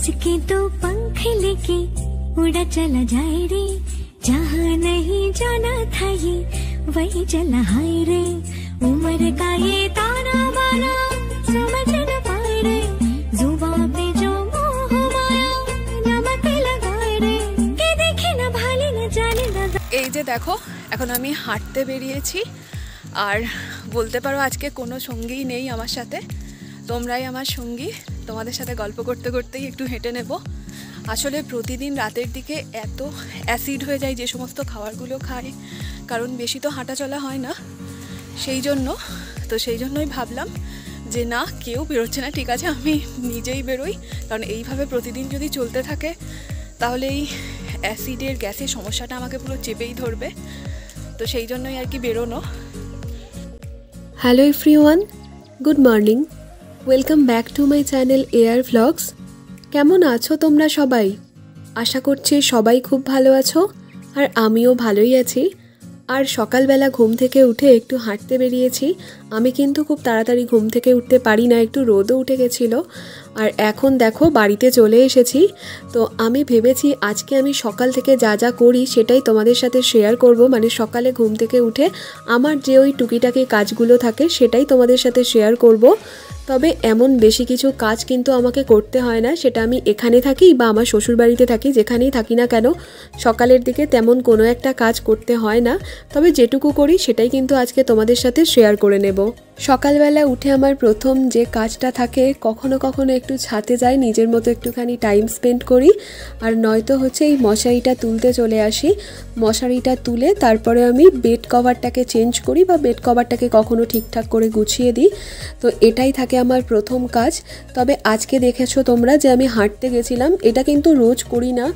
इसके तो पंख लेके उड़ा चला जाए रे, जहाँ नहीं जाना था ये वही चला हाय रे। उम्र का ये ताना बाना समझ न पाए रे, जुबान पे जो मोह माया नमक लगाए रे, के देखे न भाले न जाने न। এই যে দেখো এখন আমি হাঁটতে বেরিয়েছি, আর বলতে পারো আজকে কোনো সঙ্গী নেই আমার সাথে, তোমরাই আমার সঙ্গী। তোমাদের সাথে গল্প করতে করতেই একটু হেঁটে নেব। আসলে প্রতিদিন রাতের দিকে এত অ্যাসিড হয়ে যায় যে সমস্ত খাবারগুলো খাই, কারণ বেশি তো হাঁটা চলা হয় না, সেই জন্যই ভাবলাম যে না, কেউ বেরোচ্ছে না, ঠিক আছে আমি নিজেই বেরোই। কারণ এইভাবে প্রতিদিন যদি চলতে থাকে তাহলে এই অ্যাসিডের গ্যাসের সমস্যাটা আমাকে পুরো চেপেই ধরবে, তো সেই জন্যই আর কি বেরোনো। Hello everyone, good morning, welcome back to my channel air vlogs. কেমন আছো তোমরা সবাই? আশা করছি সবাই খুব ভালো আছো, আর আমিও ভালোই আছি। আর সকালবেলা ঘুম থেকে উঠে একটু হাঁটতে বেরিয়েছি। আমি কিন্তু খুব তাড়াতাড়ি ঘুম থেকে উঠতে পারি না, একটু রোদও উঠে গেছিলো। আর এখন দেখো বাড়িতে চলে এসেছি। তো আমি ভেবেছি আজকে আমি সকাল থেকে যা যা করি সেটাই তোমাদের সাথে শেয়ার করব। মানে সকালে ঘুম থেকে উঠে আমার যে ওই টুকিটাকি কাজগুলো থাকে সেটাই তোমাদের সাথে শেয়ার করব। তবে এমন বেশি কিছু কাজ কিন্তু আমাকে করতে হয় না, সেটা আমি এখানে থাকি বা আমার শ্বশুরবাড়িতে থাকি, যেখানেই থাকি না কেন সকালের দিকে তেমন কোনো একটা কাজ করতে হয় না। তবে যেটুকু করি সেটাই কিন্তু আজকে তোমাদের সাথে শেয়ার করে নেব। সকালবেলা উঠে আমার প্রথম যে কাজটা থাকে, কখনো কখনো একটু ছাদে যাই, নিজের মতো একটুখানি টাইম স্পেন্ড করি, আর নয়তো হচ্ছে এই মশারিটা তুলতে চলে আসি। মশারিটা তুলে তারপরে আমি বেড কভারটাকে চেঞ্জ করি বা বেড কভারটাকে কখনো ঠিকঠাক করে গুছিয়ে দিই। তো এটাই থাকে আমার প্রথম কাজ। তবে আজকে দেখেছো তোমরা যে আমি হাঁটতে গেছিলাম, এটা কিন্তু রোজ করি না।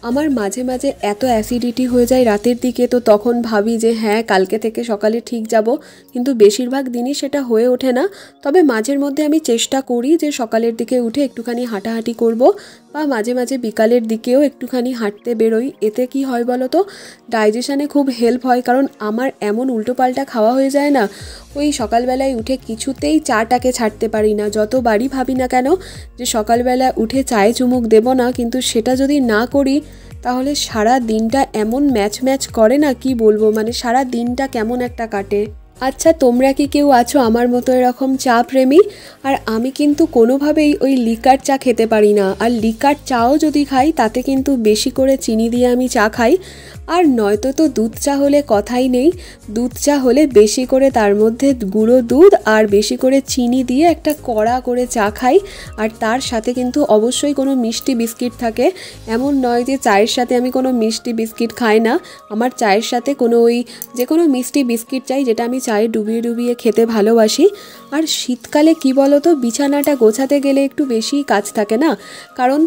আমার মাঝে মাঝে এত অ্যাসিডিটি হয়ে যায় রাতের দিকে, তো তখন ভাবি যে হ্যাঁ কালকে থেকে সকালে ঠিক যাব, কিন্তু বেশিরভাগ দিনই সেটা হয়ে ওঠে না। তবে মাঝের মধ্যে আমি চেষ্টা করি যে সকালের দিকে উঠে একটুখানি হাঁটাহাঁটি করব, বা মাঝে মাঝে বিকালের দিকেও একটুখানি হাঁটতে বেরোই। এতে কি হয় বলো তো, ডাইজেশনে খুব হেল্প হয়। কারণ আমার এমন উল্টোপাল্টা খাওয়া হয়ে যায় না, ওই সকালবেলায় উঠে কিছুতেই চাটাকে ছাড়তে পারি না। যতবারই ভাবি না কেন যে সকালবেলা উঠে চায়ে চুমুক দেব না, কিন্তু সেটা যদি না করি তাহলে সারা দিনটা এমন ম্যাচ করে না, কি বলবো, মানে সারা দিনটা কেমন একটা কাটে। আচ্ছা, তোমরা কি কেউ আছো আমার মতো এরকম চা প্রেমী? আর আমি কিন্তু কোনোভাবেই ওই লিকার চা খেতে পারি না। আর লিকার চাও যদি খাই তাতে কিন্তু বেশি করে চিনি দিয়ে আমি চা খাই। আর নয়তো তো দুধ চা হলে কথাই নেই, দুধ চা হলে বেশি করে তার মধ্যে গুঁড়ো দুধ আর বেশি করে চিনি দিয়ে একটা কড়া করে চা খাই। আর তার সাথে কিন্তু অবশ্যই কোনো মিষ্টি বিস্কিট থাকে। এমন নয় যে চায়ের সাথে আমি কোনো মিষ্টি বিস্কিট খাই না, আমার চায়ের সাথে কোনো ওই যে কোনো মিষ্টি বিস্কিট চাই, যেটা আমি চায়ে ডুবিয়ে ডুবিয়ে খেতে ভালোবাসি। আর শীতকালে কি বলো তো, বিছানাটা গোছাতে গেলে একটু বেশিই কাজ থাকে না। কারণ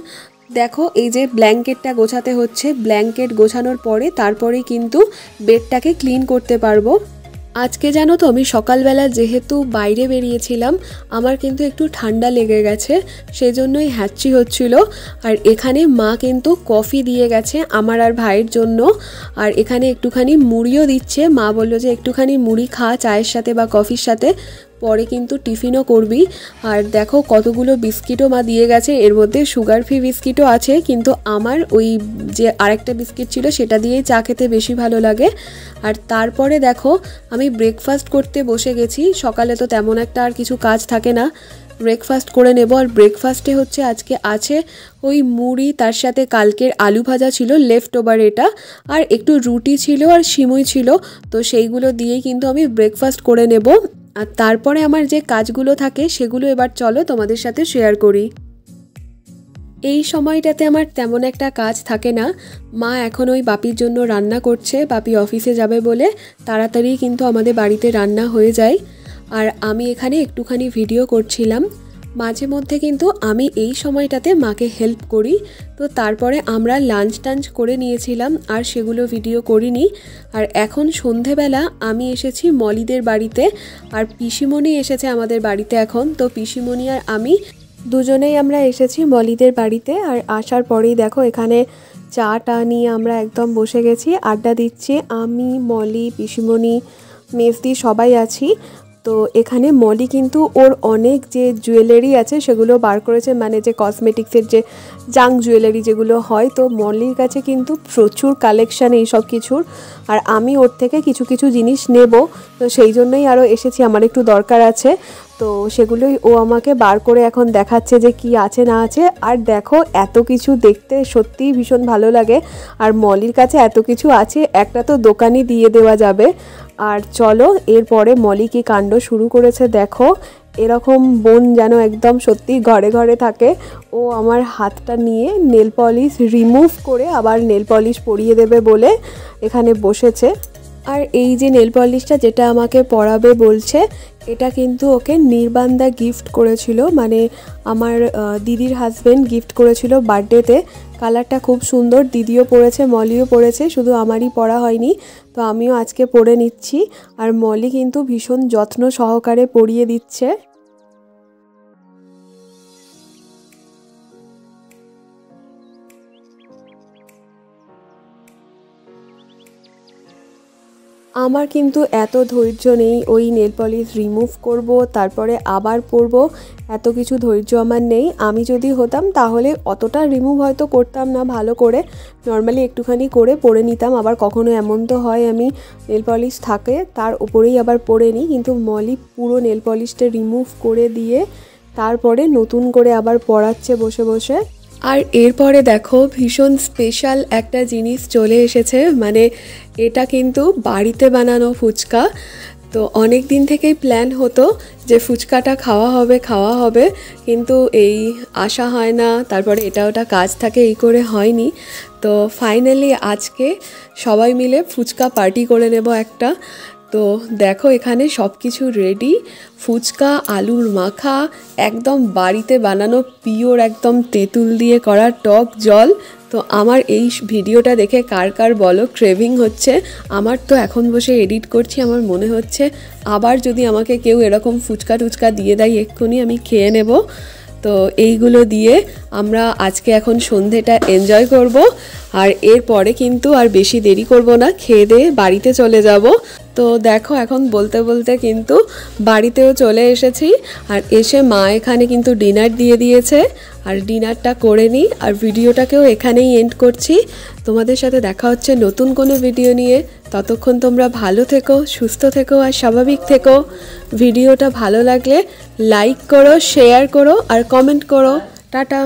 দেখো এই যে ব্ল্যাঙ্কেটটা গোছাতে হচ্ছে, ব্ল্যাঙ্কেট গোছানোর পরে তারপরেই কিন্তু বেডটাকে ক্লিন করতে পারবো। আজকে জানো তো, আমি সকালবেলা যেহেতু বাইরে বেরিয়েছিলাম, আমার কিন্তু একটু ঠান্ডা লেগে গেছে, সেজন্যই হ্যাঁচি হচ্ছিল। আর এখানে মা কিন্তু কফি দিয়ে গেছে আমার আর ভাইয়ের জন্য, আর এখানে একটুখানি মুড়িও দিচ্ছে। মা বললো যে একটুখানি মুড়ি খা চায়ের সাথে বা কফির সাথে, পরে কিন্তু টিফিনও করবি। আর দেখো কতগুলো বিস্কিটও মা দিয়ে গেছে, এর মধ্যে সুগার ফ্রি বিস্কিটও আছে, কিন্তু আমার ওই যে আরেকটা বিস্কিট ছিল সেটা দিয়েই চা খেতে বেশি ভালো লাগে। আর তারপরে দেখো আমি ব্রেকফাস্ট করতে বসে গেছি। সকালে তো তেমন একটা আর কিছু কাজ থাকে না, ব্রেকফাস্ট করে নেব। আর ব্রেকফাস্টে হচ্ছে আজকে আছে ওই মুড়ি, তার সাথে কালকের আলু ভাজা ছিল লেফট ওভার এটা, আর একটু রুটি ছিল আর সিমুই ছিল। তো সেইগুলো দিয়েই কিন্তু আমি ব্রেকফাস্ট করে নেব। আর তারপরে আমার যে কাজগুলো থাকে সেগুলো এবার চলো তোমাদের সাথে শেয়ার করি। এই সময়টাতে আমার তেমন একটা কাজ থাকে না। মা এখন ওই বাপির জন্য রান্না করছে, বাপি অফিসে যাবে বলে তাড়াতাড়ি কিন্তু আমাদের বাড়িতে রান্না হয়ে যায়। আর আমি এখানে একটুখানি ভিডিও করছিলাম। মাঝে মধ্যে কিন্তু আমি এই সময়টাতে মাকে হেল্প করি। তো তারপরে আমরা লাঞ্চ টাঞ্চ করে নিয়েছিলাম, আর সেগুলো ভিডিও করিনি। আর এখন সন্ধেবেলা আমি এসেছি মলিদের বাড়িতে, আর পিসিমণি এসেছে আমাদের বাড়িতে এখন। তো পিসিমণি আর আমি দুজনেই আমরা এসেছি মলিদের বাড়িতে। আর আসার পরেই দেখো এখানে চাটা নিয়ে আমরা একদম বসে গেছি, আড্ডা দিচ্ছি। আমি, মলি, পিসিমণি, মেজদি সবাই আছি। তো এখানে মলি কিন্তু ওর অনেক যে জুয়েলারি আছে সেগুলো বার করেছে, মানে যে কসমেটিক্সের যে জাঙ্ক জুয়েলারি যেগুলো হয়। তো মলির কাছে কিন্তু প্রচুর কালেকশান এই সব কিছুর, আর আমি ওর থেকে কিছু কিছু জিনিস নেব, তো সেই জন্যই আরও এসেছি, আমার একটু দরকার আছে। তো সেগুলোই ও আমাকে বার করে এখন দেখাচ্ছে যে কি আছে না আছে। আর দেখো এত কিছু দেখতে সত্যিই ভীষণ ভালো লাগে, আর মলির কাছে এত কিছু আছে, একটা তো দোকানই দিয়ে দেওয়া যাবে। আর চলো এরপরে মলি কি কাণ্ড শুরু করেছে দেখো। এরকম বোন যেন একদম সত্যি ঘরে ঘরে থাকে। ও আমার হাতটা নিয়ে নেল পলিশ রিমুভ করে আবার নেল পলিশ পরিয়ে দেবে বলে এখানে বসেছে। আর এই যে নেল পলিশটা যেটা আমাকে পরাবে বলছে, এটা কিন্তু ওকে নির্বাণদা গিফট করেছিল, মানে আমার দিদির হাজব্যান্ড গিফট করেছিল বার্থডেতে। কালারটা খুব সুন্দর, দিদিও পরেছে, মলিও পরেছে, শুধু আমারই পরা হয়নি। তো আমিও আজকে পরে নিচ্ছি, আর মলি কিন্তু ভীষণ যত্ন সহকারে পরিয়ে দিচ্ছে। আমার কিন্তু এত ধৈর্য নেই ওই নেল পলিশ রিমুভ করব তারপরে আবার পরবো, এত কিছু ধৈর্য আমার নেই। আমি যদি হতাম তাহলে অতটা রিমুভ হয়তো করতাম না, ভালো করে নর্মালি একটুখানি করে পরে নিতাম। আবার কখনো এমন তো হয় আমি নেল পলিশ থাকে তার উপরেই আবার পরে নিই, কিন্তু মলি পুরো নেল পলিশটা রিমুভ করে দিয়ে তারপরে নতুন করে আবার পরাচ্ছে বসে বসে। আর এরপরে দেখো ভীষণ স্পেশাল একটা জিনিস চলে এসেছে, মানে এটা কিন্তু বাড়িতে বানানো ফুচকা। তো অনেক দিন থেকেই প্ল্যান হতো যে ফুচকাটা খাওয়া হবে, কিন্তু এই আশা হয় না, তারপরে এটা ওটা কাজ থাকে, এই করে হয়নি। তো ফাইনালি আজকে সবাই মিলে ফুচকা পার্টি করে নেব একটা। তো দেখো এখানে সব কিছু রেডি, ফুচকা, আলুর মাখা, একদম বাড়িতে বানানো পিওর একদম তেঁতুল দিয়ে করা টক জল। তো আমার এই ভিডিওটা দেখে কার কার বলো ক্রেভিং হচ্ছে। আমার তো এখন বসে এডিট করছি, আমার মনে হচ্ছে আবার যদি আমাকে কেউ এরকম ফুচকা টুচকা দিয়ে দেয় এক্ষুনি আমি খেয়ে নেব। তো এইগুলো দিয়ে আমরা আজকে এখন সন্ধেটা এনজয় করব, আর এরপরে কিন্তু আর বেশি দেরি করব না, খেয়ে দিয়ে বাড়িতে চলে যাব। তো দেখো এখন বলতে বলতে কিন্তু বাড়িতেও চলে এসেছি, আর এসে মা এখানে কিন্তু ডিনার দিয়ে দিয়েছে, আর ডিনারটা করে নিই, আর ভিডিওটাকেও এখানেই এন্ড করছি। তোমাদের সাথে দেখা হচ্ছে নতুন কোনো ভিডিও নিয়ে। ততক্ষণ তোমরা ভালো থেকো, সুস্থ থেকো, আর স্বাভাবিক থেকো। ভিডিওটা ভালো লাগলে লাইক করো, শেয়ার করো, আর কমেন্ট করো। টাটা।